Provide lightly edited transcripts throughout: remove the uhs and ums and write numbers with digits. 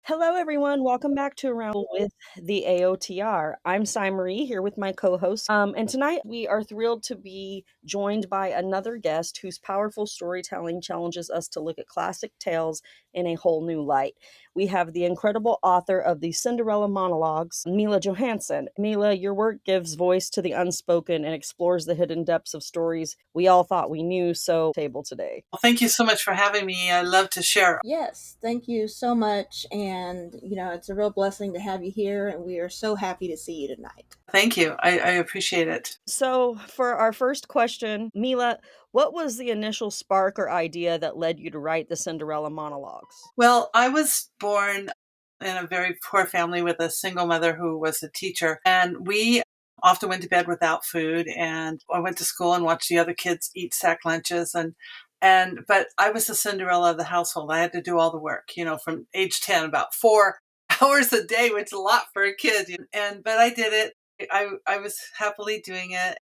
Hello, everyone. Welcome back to Around with the AOTR. I'm Cy Marie here with my co-host. And tonight we are thrilled to be joined by another guest whose powerful storytelling challenges us to look at classic tales in a whole new light. We have the incredible author of the Cinderella Monologues, Mila Johansen. Mila, your work gives voice to the unspoken and explores the hidden depths of stories we all thought we knew. So, table today. Well, thank you so much for having me. I love to share. Yes, thank you so much. And, it's a real blessing to have you here, and we are so happy to see you tonight. Thank you. I appreciate it. So, for our first question, Mila, what was the initial spark or idea that led you to write the Cinderella monologues? Well, I was born in a very poor family with a single mother who was a teacher, and we often went to bed without food. And I went to school and watched the other kids eat sack lunches, but I was the Cinderella of the household. I had to do all the work, from age 10, about 4 hours a day, which is a lot for a kid. But I did it. I was happily doing it.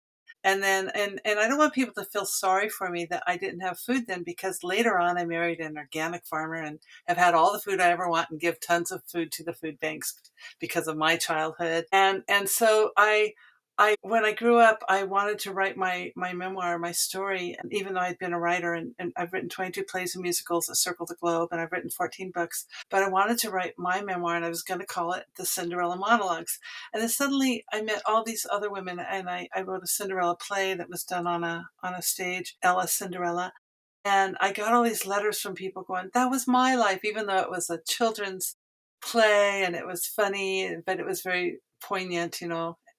And I don't want people to feel sorry for me that I didn't have food then, because later on I married an organic farmer and have had all the food I ever want and give tons of food to the food banks because of my childhood. And so when I grew up, I wanted to write my memoir, my story. And even though I'd been a writer and I've written 22 plays and musicals that circled the globe, and I've written 14 books, but I wanted to write my memoir, and I was going to call it The Cinderella Monologues. And then suddenly I met all these other women, and I wrote a Cinderella play that was done on a stage, Ella Cinderella. And I got all these letters from people going, that was my life, even though it was a children's play and it was funny, but it was very poignant.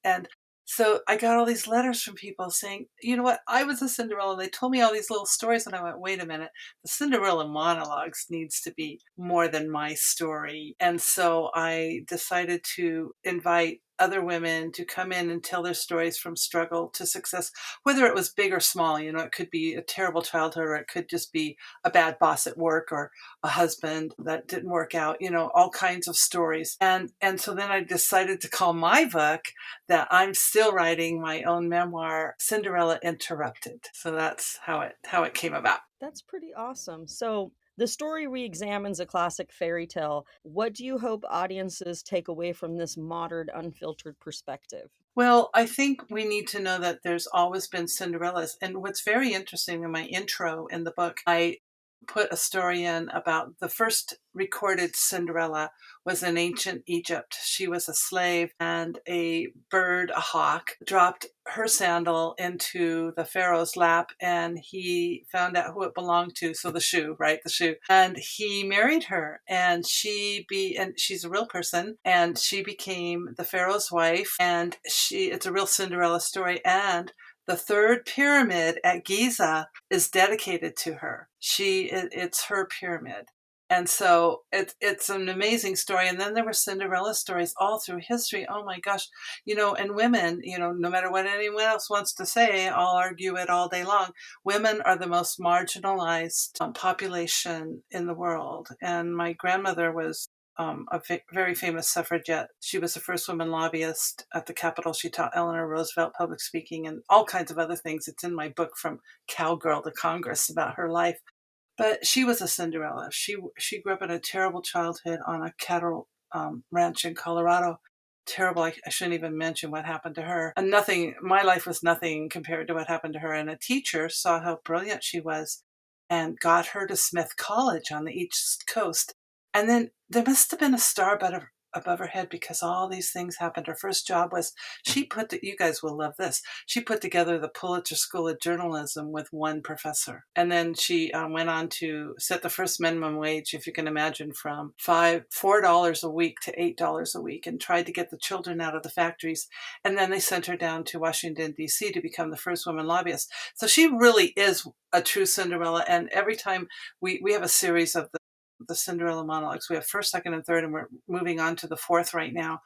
And so I got all these letters from people saying, you know what, I was a Cinderella. And they told me all these little stories, and I went, wait a minute, the Cinderella monologues needs to be more than my story. And so I decided to invite other women to come in and tell their stories from struggle to success, whether it was big or small. It could be a terrible childhood, or it could just be a bad boss at work, or a husband that didn't work out, all kinds of stories. And so then I decided to call my book, that I'm still writing my own memoir, Cinderella Interrupted. So that's how it came about. That's pretty awesome. So, the story re-examines a classic fairy tale. What do you hope audiences take away from this modern, unfiltered perspective? Well, I think we need to know that there's always been Cinderellas. And what's very interesting, in my intro in the book, I put a story in about the first recorded Cinderella was in ancient Egypt. She was a slave, and a bird, a hawk, dropped her sandal into the pharaoh's lap, and he found out who it belonged to. So the shoe, right? The shoe. And he married her, and she's a real person, and she became the pharaoh's wife, and it's a real Cinderella story. And the third pyramid at Giza is dedicated to her. It's her pyramid. And so it's an amazing story. And then there were Cinderella stories all through history. Oh my gosh. And women, no matter what anyone else wants to say, I'll argue it all day long. Women are the most marginalized population in the world. And my grandmother was very famous suffragette. She was the first woman lobbyist at the Capitol. She taught Eleanor Roosevelt public speaking and all kinds of other things. It's in my book, From Cowgirl to Congress, about her life. But she was a Cinderella. She grew up in a terrible childhood on a cattle ranch in Colorado. Terrible. I shouldn't even mention what happened to her. And my life was nothing compared to what happened to her. And a teacher saw how brilliant she was and got her to Smith College on the East Coast. And then there must have been a star above her head, because all these things happened. Her first job was, you guys will love this, she put together the Pulitzer School of Journalism with one professor. And then she went on to set the first minimum wage, if you can imagine, from $4 a week to $8 a week, and tried to get the children out of the factories. And then they sent her down to Washington, D.C. to become the first woman lobbyist. So she really is a true Cinderella. And every time we have a series of the Cinderella monologues. We have first, second, and third, and we're moving on to the fourth right now.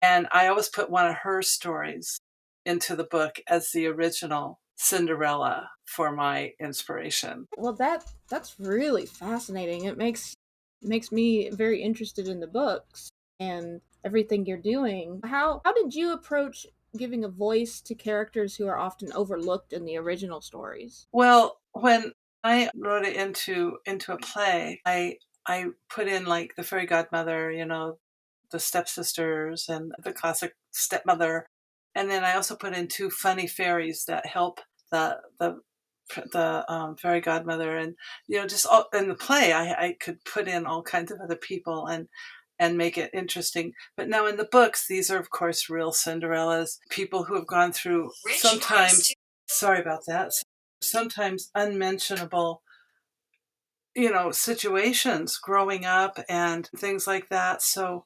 And I always put one of her stories into the book as the original Cinderella for my inspiration. Well, that's really fascinating. It makes me very interested in the books and everything you're doing. How did you approach giving a voice to characters who are often overlooked in the original stories? Well, when I wrote it into a play, I I put in like the fairy godmother, the stepsisters and the classic stepmother. And then I also put in two funny fairies that help the fairy godmother, and just all in the play. I could put in all kinds of other people and make it interesting. But now in the books, these are of course real Cinderellas, people who have gone through sometimes, sorry about that, sometimes unmentionable situations growing up and things like that. So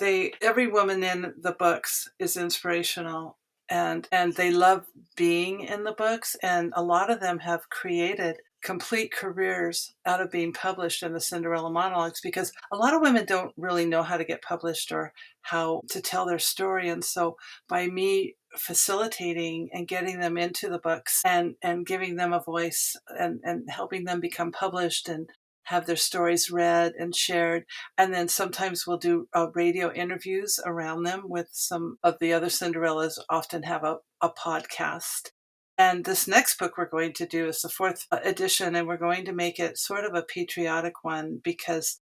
every woman in the books is inspirational, and they love being in the books, and a lot of them have created complete careers out of being published in the Cinderella Monologues, because a lot of women don't really know how to get published or how to tell their story. And so by me facilitating and getting them into the books and giving them a voice and helping them become published and have their stories read and shared, and then sometimes we'll do radio interviews around them with some of the other Cinderellas, often have a podcast. And this next book we're going to do is the fourth edition, and we're going to make it sort of a patriotic one because,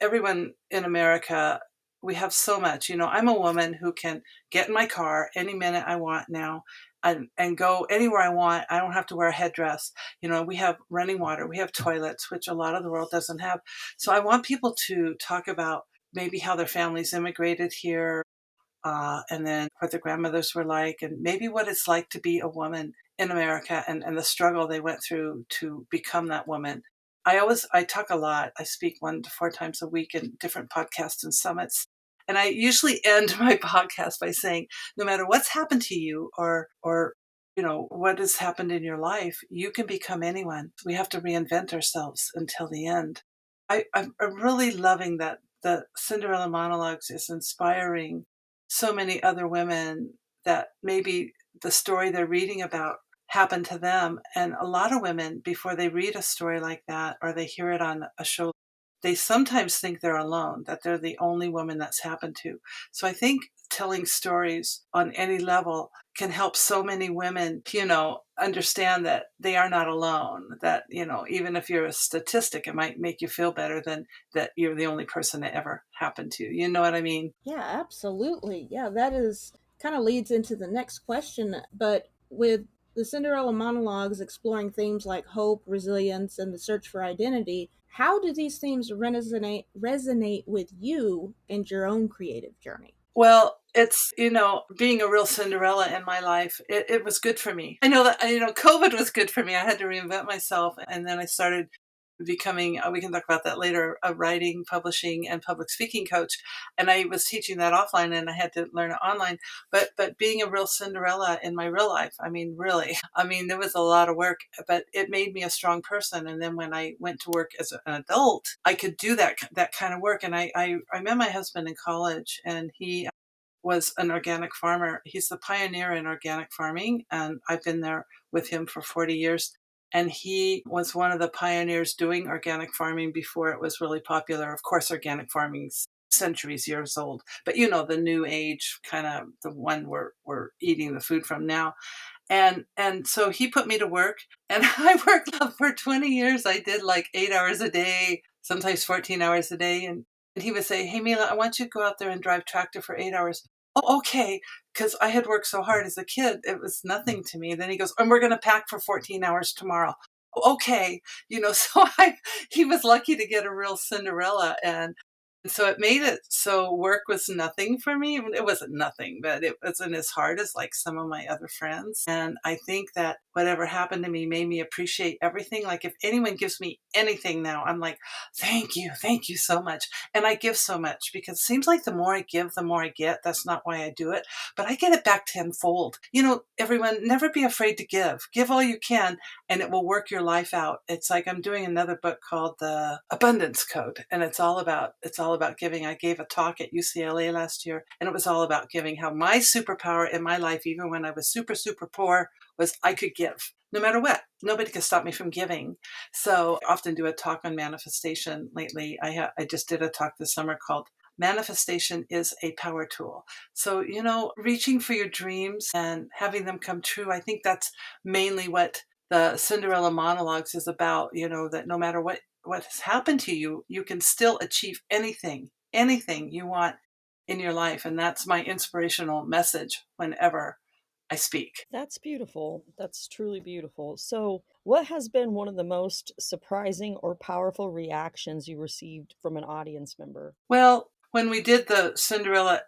everyone in America, we have so much. I'm a woman who can get in my car any minute I want now and go anywhere I want. I don't have to wear a headdress. We have running water, we have toilets, which a lot of the world doesn't have. So I want people to talk about maybe how their families immigrated here, and then what their grandmothers were like, and maybe what it's like to be a woman in America, and the struggle they went through to become that woman. I talk a lot. I speak 1 to 4 times a week in different podcasts and summits. And I usually end my podcast by saying, no matter what's happened to you or what has happened in your life, you can become anyone. We have to reinvent ourselves until the end. I'm really loving that the Cinderella Monologues is inspiring so many other women that maybe the story they're reading about happened to them. And a lot of women, before they read a story like that or they hear it on a show, they sometimes think they're alone, that they're the only woman that's happened to. So I think telling stories on any level can help so many women, understand that they are not alone, that, even if you're a statistic, it might make you feel better than that you're the only person it ever happened to. You know what I mean? Yeah, absolutely. Yeah, that is kind of leads into the next question. But with the Cinderella monologues exploring themes like hope, resilience, and the search for identity, how do these themes resonate with you and your own creative journey? Well, it's, being a real Cinderella in my life, it was good for me. I know that, COVID was good for me. I had to reinvent myself. And then I started becoming, we can talk about that later, a writing, publishing, and public speaking coach. And I was teaching that offline and I had to learn it online. But being a real Cinderella in my real life, I mean, really, there was a lot of work, but it made me a strong person. And then when I went to work as an adult, I could do that kind of work. And I met my husband in college, and he was an organic farmer. He's the pioneer in organic farming, and I've been there with him for 40 years. And he was one of the pioneers doing organic farming before it was really popular. Of course, organic farming's centuries years old, but the new age, kind of the one we're eating the food from now. And so he put me to work, and I worked for 20 years. I did like 8 hours a day, sometimes 14 hours a day. And he would say, "Hey, Mila, I want you to go out there and drive tractor for 8 hours." Oh, okay. Because I had worked so hard as a kid, it was nothing to me. Then he goes, "And we're going to pack for 14 hours tomorrow." Okay. So he was lucky to get a real Cinderella. And so it made it so work was nothing for me. It wasn't nothing, but it wasn't as hard as like some of my other friends. And I think that whatever happened to me made me appreciate everything. Like if anyone gives me anything now, I'm like, thank you so much. And I give so much because it seems like the more I give, the more I get. That's not why I do it, but I get it back tenfold. Everyone, never be afraid to give. Give all you can, and it will work your life out. It's like I'm doing another book called The Abundance Code, and it's all about giving. I gave a talk at UCLA last year, and it was all about giving. How my superpower in my life, even when I was super, super poor, was I could give. No matter what, nobody could stop me from giving. So I often do a talk on manifestation lately. I just did a talk this summer called Manifestation is a Power Tool. So, reaching for your dreams and having them come true, I think that's mainly what the Cinderella Monologues is about, that no matter what what has happened to you, you can still achieve anything, anything you want in your life. And that's my inspirational message whenever I speak. That's beautiful. That's truly beautiful. So, what has been one of the most surprising or powerful reactions you received from an audience member? Well, when we did the Cinderella,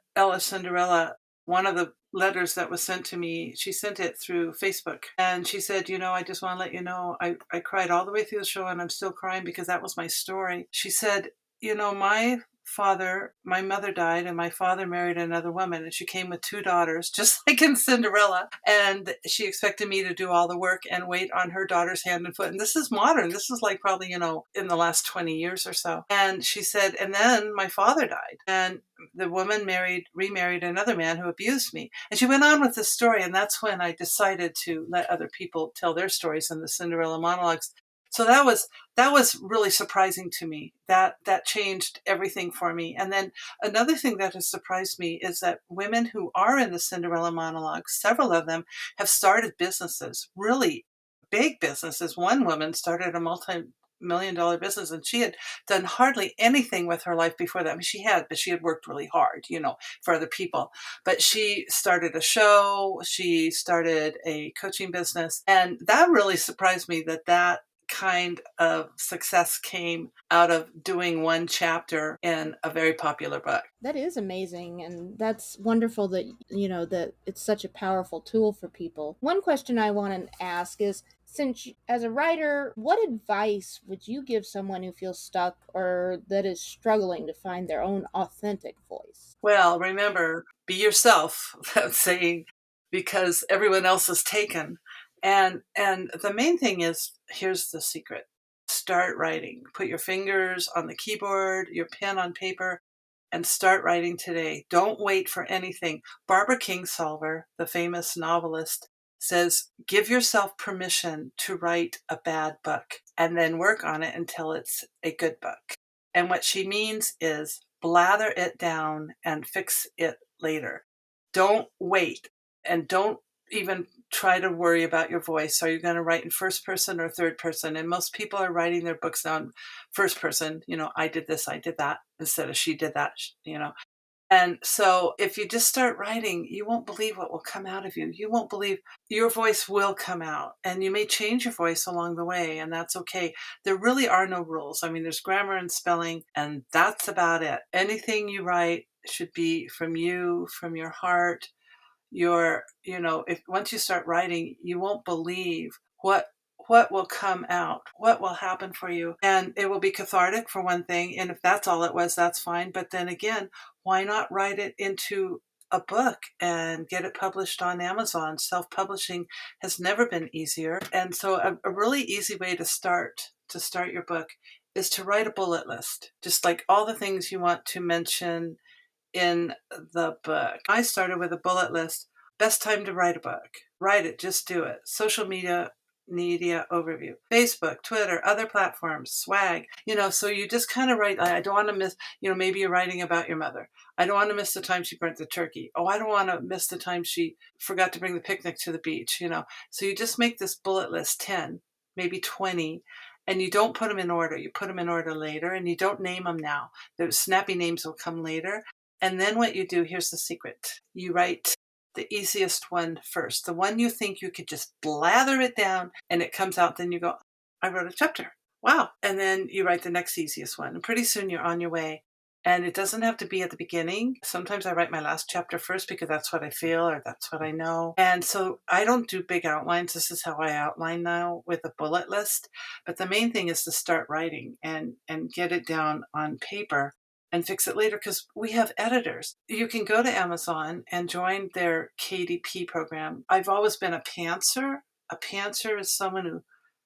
one of the letters that was sent to me, she sent it through Facebook. And she said, I just want to let you know, I cried all the way through the show and I'm still crying because that was my story. She said, my mother died and my father married another woman and she came with two daughters, just like in Cinderella. And she expected me to do all the work and wait on her daughter's hand and foot. And this is modern. This is like probably, in the last 20 years or so. And she said, and then my father died and the woman remarried another man who abused me. And she went on with this story. And that's when I decided to let other people tell their stories in the Cinderella monologues. So that was really surprising to me. That changed everything for me. And then another thing that has surprised me is that women who are in the Cinderella monologues, several of them have started businesses, really big businesses. One woman started a multi-million-dollar business and she had done hardly anything with her life before that. I mean, but she had worked really hard, for other people. But she started a show, she started a coaching business, and that really surprised me that kind of success came out of doing one chapter in a very popular book. That is amazing, and that's wonderful that that it's such a powerful tool for people. One question I want to ask is, as a writer, what advice would you give someone who feels stuck or that is struggling to find their own authentic voice? Well, remember, be yourself, that's saying, because everyone else is taken. And the main thing is, here's the secret. Start writing. Put your fingers on the keyboard, your pen on paper, and start writing today. Don't wait for anything. Barbara Kingsolver, the famous novelist, says, give yourself permission to write a bad book and then work on it until it's a good book. And what she means is blather it down and fix it later. Don't wait, and don't even try to worry about your voice. Are you going to write in first person or third person? And most people are writing their books now in first person. I did this, I did that, instead of she did that. And so if you just start writing, you won't believe what will come out of you. You won't believe your voice will come out, and you may change your voice along the way, and that's okay. There really are no rules. I mean, there's grammar and spelling, and that's about it. Anything you write should be from you, from your heart. If once you start writing, you won't believe what will come out, what will happen for you. And it will be cathartic for one thing. And if that's all it was, that's fine. But then again, why not write it into a book and get it published on Amazon? Self-publishing has never been easier. And so a really easy way to start your book is to write a bullet list, just like all the things you want to mention in the book. I started with a bullet list. Best time to write a book. Write it, just do it. Social media overview. Facebook, Twitter, other platforms, swag. So you just kind of write, I don't want to miss, maybe you're writing about your mother. I don't want to miss the time she burnt the turkey. Oh, I don't want to miss the time she forgot to bring the picnic to the beach, So you just make this bullet list 10, maybe 20, and you don't put them in order. You put them in order later, and you don't name them now. The snappy names will come later. And then what you do, here's the secret. You write the easiest one first, the one you think you could just blather it down and it comes out. Then you go, I wrote a chapter. Wow. And then you write the next easiest one. And pretty soon you're on your way. And it doesn't have to be at the beginning. Sometimes I write my last chapter first because that's what I feel or that's what I know. And so I don't do big outlines. This is how I outline now with a bullet list. But the main thing is to start writing and get it down on paper and fix it later, because we have editors. You can go to Amazon and join their KDP program. I've always been a pantser. A pantser is someone who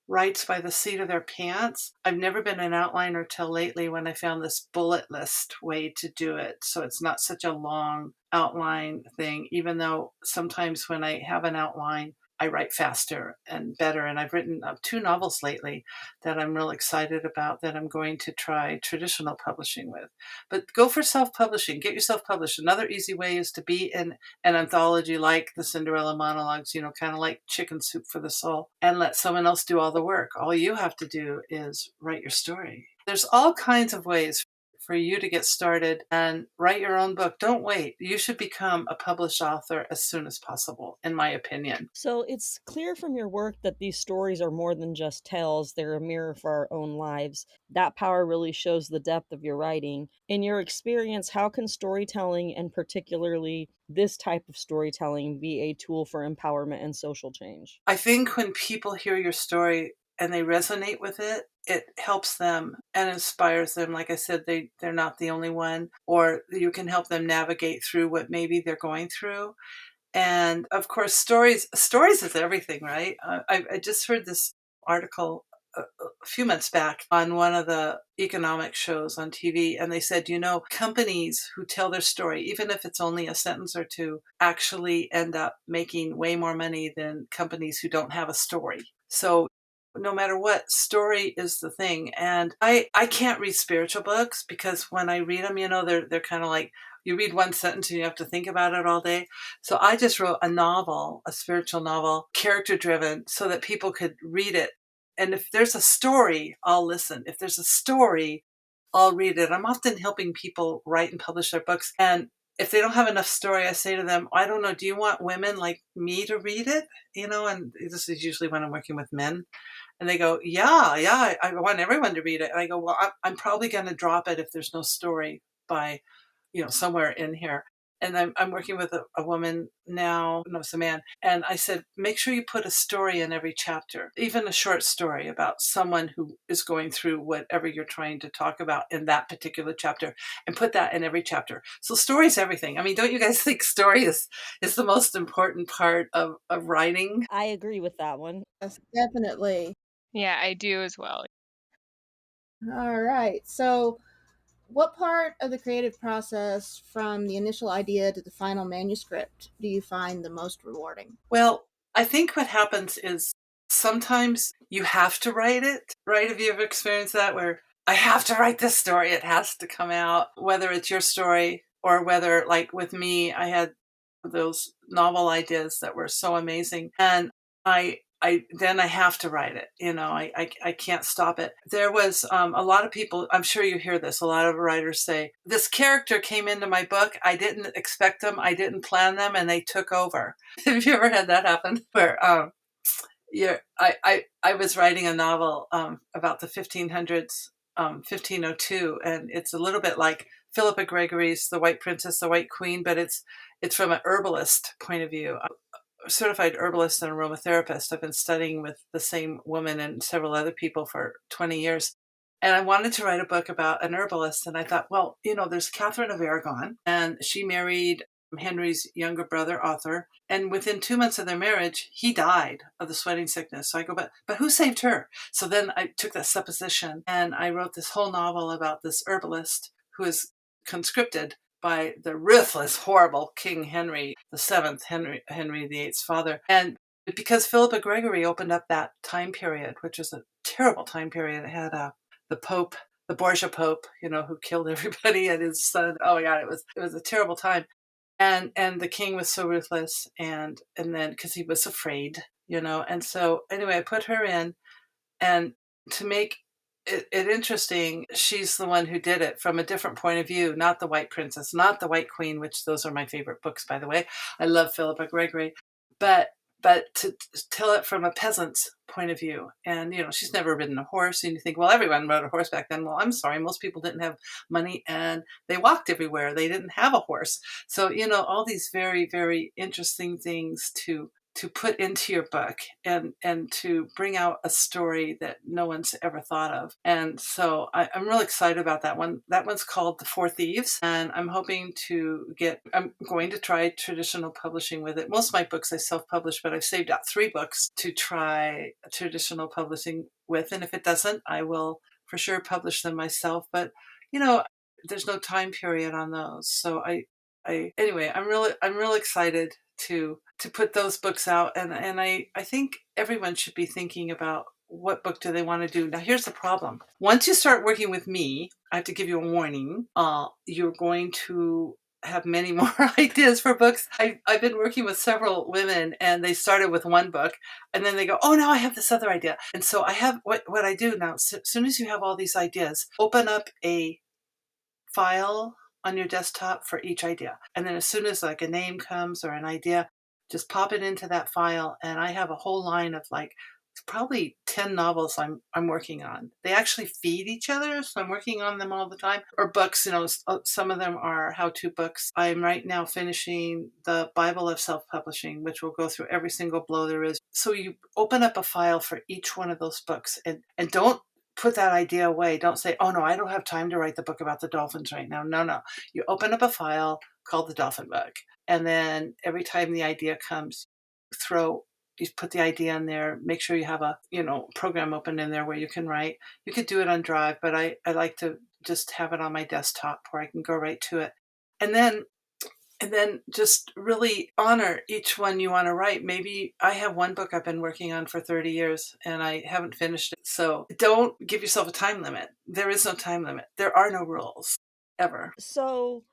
writes by the seat of their pants. I've never been an outliner till lately when I found this bullet list way to do it. So it's not such a long outline thing, even though sometimes when I have an outline, I write faster and better. And I've written 2 novels lately that I'm real excited about that I'm going to try traditional publishing with. But go for self-publishing. Get yourself published. Another easy way is to be in an anthology like the Cinderella Monologues, kind of like Chicken Soup for the Soul, and let someone else do all the work. All you have to do is write your story. There's all kinds of ways for you to get started and write your own book. Don't wait. You should become a published author as soon as possible, in my opinion. So it's clear from your work that these stories are more than just tales, they're a mirror for our own lives. That power really shows the depth of your writing. In your experience, how can storytelling, and particularly this type of storytelling, be a tool for empowerment and social change? I think when people hear your story and they resonate with it, it helps them and inspires them. Like I said, they're not the only one, or you can help them navigate through what maybe they're going through. And of course, stories is everything, right? I just heard this article a few months back on one of the economic shows on TV, and they said, companies who tell their story, even if it's only a sentence or two, actually end up making way more money than companies who don't have a story. So no matter what, story is the thing. And I can't read spiritual books because when I read them, they're kind of like, you read one sentence and you have to think about it all day. So I just wrote a novel, a spiritual novel, character driven, so that people could read it. And if there's a story, I'll listen. If there's a story, I'll read it. I'm often helping people write and publish their books. And if they don't have enough story, I say to them, I don't know, do you want women like me to read it? And this is usually when I'm working with men. And they go, yeah, I want everyone to read it. And I go, well, I'm probably going to drop it if there's no story by somewhere in here. And I'm working with a woman now, no, it's a man. And I said, make sure you put a story in every chapter, even a short story about someone who is going through whatever you're trying to talk about in that particular chapter, and put that in every chapter. So story is everything. I mean, don't you guys think story is the most important part of writing? I agree with that one. Yes, definitely. Yeah, I do as well. All right. So, what part of the creative process from the initial idea to the final manuscript do you find the most rewarding? Well, I think what happens is sometimes you have to write it, right? Have you ever experienced that where I have to write this story? It has to come out, whether it's your story or whether, like with me, I had those novel ideas that were so amazing. And then I have to write it. I can't stop it. There was a lot of people, I'm sure you hear this, a lot of writers say, this character came into my book. I didn't expect them. I didn't plan them, and they took over. Have you ever had that happen? Where I was writing a novel about the 1500s, 1502, and it's a little bit like Philippa Gregory's The White Princess, the White Queen, but it's from an herbalist point of view. Certified herbalist and aromatherapist. I've been studying with the same woman and several other people for 20 years. And I wanted to write a book about an herbalist. And I thought, well, there's Catherine of Aragon, and she married Henry's younger brother, Arthur. And within 2 months of their marriage, he died of the sweating sickness. So I go, but who saved her? So then I took that supposition and I wrote this whole novel about this herbalist who is conscripted by the ruthless, horrible King Henry VII, Henry VIII's father. And because Philippa Gregory opened up that time period, which was a terrible time period, it had the Pope, the Borgia Pope, who killed everybody, and his son. Oh my God, it was a terrible time. And the king was so ruthless, and then because he was afraid, and so anyway, I put her in, and to make it interesting, she's the one who did it from a different point of view, not the White Princess, not the White Queen, which those are my favorite books, by the way. I love Philippa Gregory, but to tell it from a peasant's point of view. And, she's never ridden a horse. And you think, well, everyone rode a horse back then. Well, I'm sorry, most people didn't have money and they walked everywhere. They didn't have a horse. So, all these very, very interesting things to put into your book and to bring out a story that no one's ever thought of. And so I'm really excited about that one. That one's called The Four Thieves, and I'm going to try traditional publishing with it. Most of my books I self-publish, but I've saved out 3 books to try traditional publishing with. And if it doesn't, I will for sure publish them myself. But, there's no time period on those. So anyway, I'm really excited to put those books out. And I think everyone should be thinking about what book do they want to do. Now, here's the problem. Once you start working with me, I have to give you a warning. You're going to have many more ideas for books. I've been working with several women, and they started with one book, and then they go, oh, now I have this other idea. And so I have what I do now. As soon as you have all these ideas, open up a file on your desktop for each idea. And then as soon as like a name comes or an idea, just pop it into that file. And I have a whole line of like probably 10 novels I'm working on. They actually feed each other, so I'm working on them all the time. Or books, some of them are how-to books. I'm right now finishing the Bible of self-publishing, which will go through every single blow there is. So you open up a file for each one of those books, and don't put that idea away. Don't say, oh no, I don't have time to write the book about the dolphins right now. No. You open up a file called the Dolphin Book. And then every time the idea comes, you put the idea in there, make sure you have a, program open in there where you can write. You could do it on Drive, but I like to just have it on my desktop where I can go right to it. And then just really honor each one you want to write. Maybe I have one book I've been working on for 30 years and I haven't finished it. So don't give yourself a time limit. There is no time limit. There are no rules, ever. So,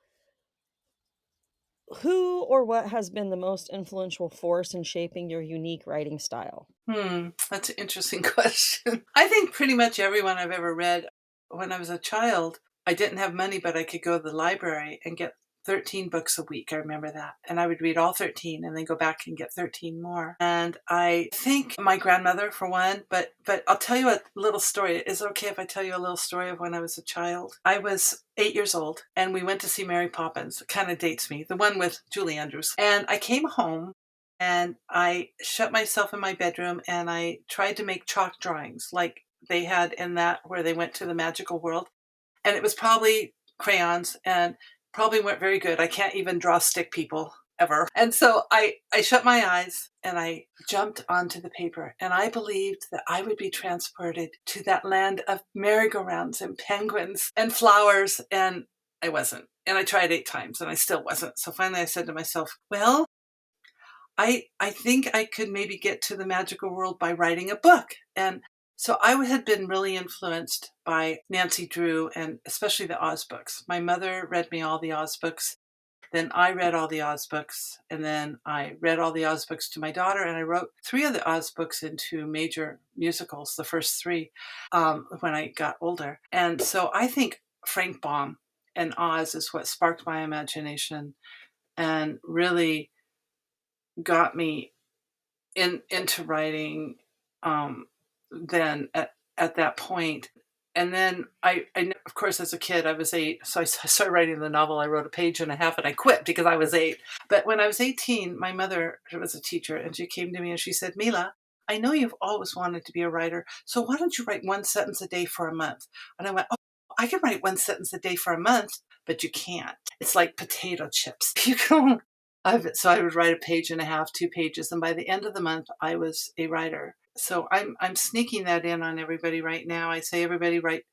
who or what has been the most influential force in shaping your unique writing style? That's an interesting question. I think pretty much everyone I've ever read. When I was a child, I didn't have money, but I could go to the library and get 13 books a week. I remember that. And I would read all 13 and then go back and get 13 more. And I think my grandmother, for one, but I'll tell you a little story. Is it okay if I tell you a little story of when I was a child? I was 8 years old and we went to see Mary Poppins. It kind of dates me, the one with Julie Andrews. And I came home and I shut myself in my bedroom and I tried to make chalk drawings like they had in that where they went to the magical world. And it was probably crayons and probably weren't very good. I can't even draw stick people ever. And so I shut my eyes and I jumped onto the paper and I believed that I would be transported to that land of merry-go-rounds and penguins and flowers, and I wasn't. And I tried 8 times and I still wasn't. So finally I said to myself, well, I think I could maybe get to the magical world by writing a book. And so I had been really influenced by Nancy Drew and especially the Oz books. My mother read me all the Oz books. Then I read all the Oz books. And then I read all the Oz books to my daughter. And I wrote 3 of the Oz books into major musicals, the first 3, when I got older. And so I think Frank Baum and Oz is what sparked my imagination and really got me into writing then at that point. And then I, of course, as a kid, I was 8, so I started writing the novel. I wrote a page and a half and I quit because I was 8. But when I was 18, my mother was a teacher and she came to me and she said, Mila, I know you've always wanted to be a writer, so why don't you write 1 sentence a day for a month? And I went, oh, I can write 1 sentence a day for a month, but you can't. It's like potato chips. You can so I would write a page and a half, 2 pages, and by the end of the month, I was a writer. So I'm sneaking that in on everybody right now. I say everybody write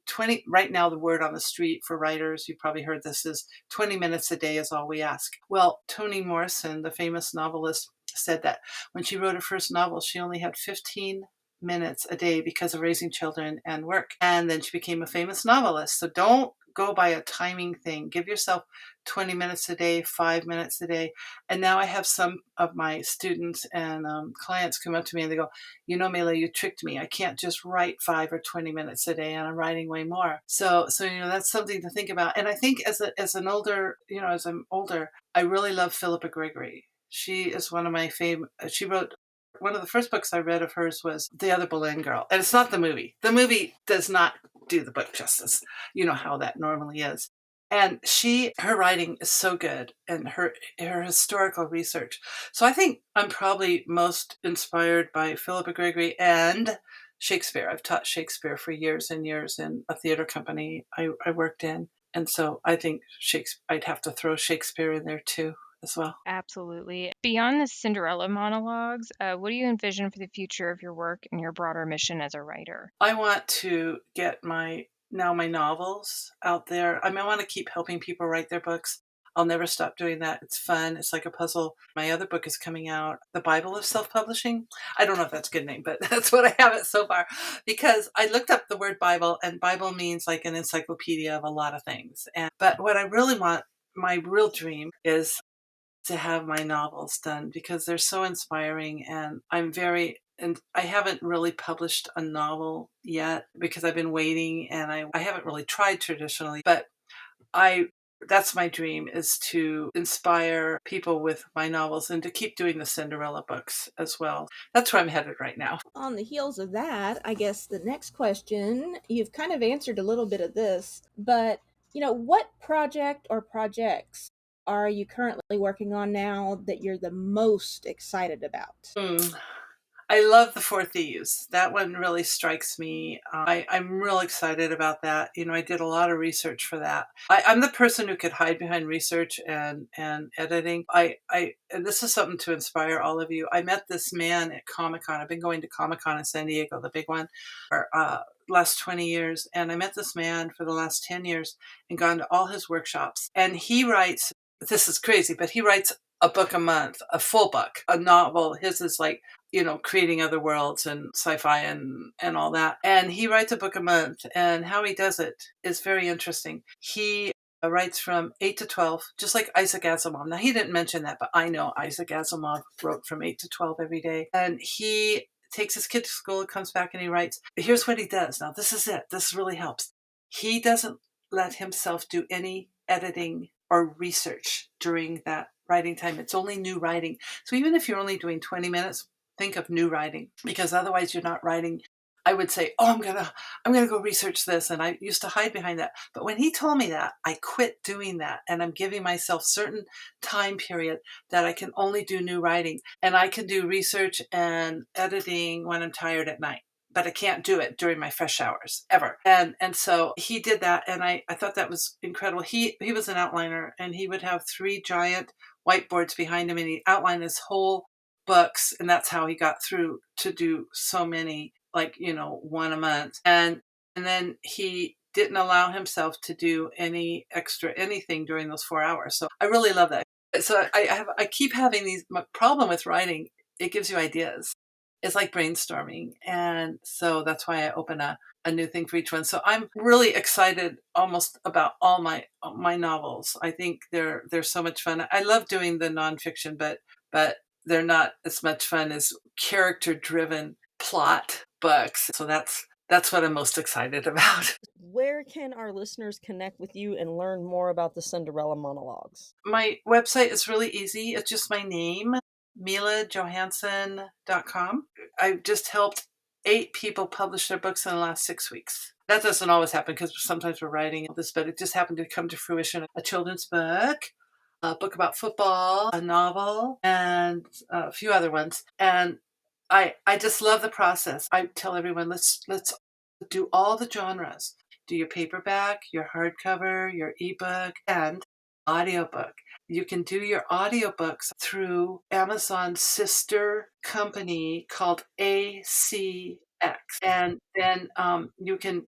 20. Right now, the word on the street for writers, you probably heard this, is 20 minutes a day is all we ask. Well, Toni Morrison, the famous novelist, said that when she wrote her first novel, she only had 15 minutes a day because of raising children and work. And then she became a famous novelist. So don't go by a timing thing. Give yourself 20 minutes a day, 5 minutes a day. And now I have some of my students and clients come up to me and they go, Mila, you tricked me. I can't just write 5 or 20 minutes a day and I'm writing way more. So that's something to think about. And I think as I'm older, I really love Philippa Gregory. She is one of my favorite. She wrote one of the first books I read of hers was The Other Boleyn Girl. And it's not the movie. The movie does not do the book justice. You know how that normally is. And her writing is so good and her historical research. So I think I'm probably most inspired by Philippa Gregory and Shakespeare. I've taught Shakespeare for years and years in a theater company I worked in. And so I think I'd have to throw Shakespeare in there too as well. Absolutely. Beyond the Cinderella monologues, what do you envision for the future of your work and your broader mission as a writer? I want to get my novels out there. I want to keep helping people write their books. I'll never stop doing that. It's fun. It's like a puzzle. My other book is coming out, The Bible of Self-Publishing. I don't know if that's a good name, but that's what I have it so far, because I looked up the word Bible, and Bible means like an encyclopedia of a lot of things. But what I really want, my real dream, is to have my novels done, because they're so inspiring, and and I haven't really published a novel yet because I've been waiting, and I haven't really tried traditionally, but I that's my dream, is to inspire people with my novels and to keep doing the Cinderella books as well. That's where I'm headed right now. On the heels of that, I guess the next question, you've kind of answered a little bit of this, but what project or projects are you currently working on now that you're the most excited about? I love The Four Thieves. That one really strikes me. I'm real excited about that. I did a lot of research for that. I'm the person who could hide behind research and editing. And this is something to inspire all of you. I met this man at Comic-Con. I've been going to Comic-Con in San Diego, the big one, for last 20 years. And I met this man for the last 10 years and gone to all his workshops. And he writes, this is crazy, but he writes a book a month, a full book, a novel. His is like, creating other worlds and sci-fi and all that. And he writes a book a month, and how he does it is very interesting. He writes from 8 to 12, just like Isaac Asimov. Now, he didn't mention that, but I know Isaac Asimov wrote from 8 to 12 every day. And he takes his kid to school, comes back, and he writes. Here's what he does. Now, this is it. This really helps. He doesn't let himself do any editing or research during that writing time. It's only new writing. So even if you're only doing 20 minutes, think of new writing, because otherwise you're not writing. I would say, oh, I'm gonna go research this, and I used to hide behind that. But when he told me that, I quit doing that, and I'm giving myself certain time period that I can only do new writing, and I can do research and editing when I'm tired at night. But I can't do it during my fresh hours ever. And so he did that, and I thought that was incredible. He was an outliner, and he would have 3 giant whiteboards behind him, and he outlined his whole books, and that's how he got through to do so many, like, one a month. And then he didn't allow himself to do any extra anything during those 4 hours. So I really love that. So I keep having my problem with writing. It gives you ideas. It's like brainstorming. And so that's why I open a new thing for each one. So I'm really excited almost about all my novels. I think they're so much fun. I love doing the nonfiction, but they're not as much fun as character-driven plot books. So that's what I'm most excited about. Where can our listeners connect with you and learn more about the Cinderella Monologues? My website is really easy. It's just my name, milajohansen.com. I've just helped 8 people publish their books in the last 6 weeks. That doesn't always happen, because sometimes we're writing this, but it just happened to come to fruition. A children's book, a book about football, a novel, and a few other ones. And I just love the process. I tell everyone, let's do all the genres. Do your paperback, your hardcover, your ebook, and audiobook. You can do your audiobooks through Amazon's sister company called ACX. And then you can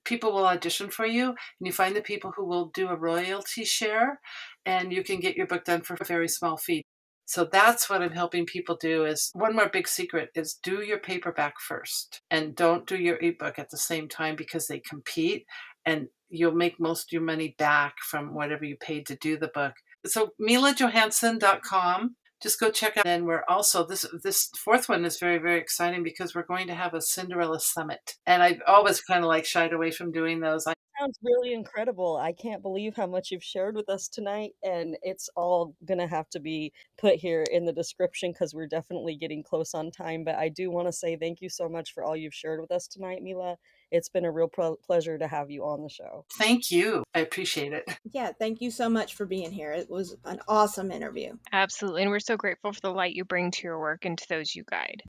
people will audition for you, and you find the people who will do a royalty share, and you can get your book done for a very small fee. So that's what I'm helping people do. Is one more big secret is do your paperback first, and don't do your ebook at the same time, because they compete, and you'll make most of your money back from whatever you paid to do the book. So milajohansen.com. Just go check out. And we're also, this fourth one is very, very exciting, because we're going to have a Cinderella Summit. And I've always kind of like shied away from doing those. Sounds really incredible. I can't believe how much you've shared with us tonight, and it's all going to have to be put here in the description, because we're definitely getting close on time. But I do want to say thank you so much for all you've shared with us tonight, Mila. It's been a real pleasure to have you on the show. Thank you. I appreciate it. Yeah, thank you so much for being here. It was an awesome interview. Absolutely. And we're so grateful for the light you bring to your work and to those you guide.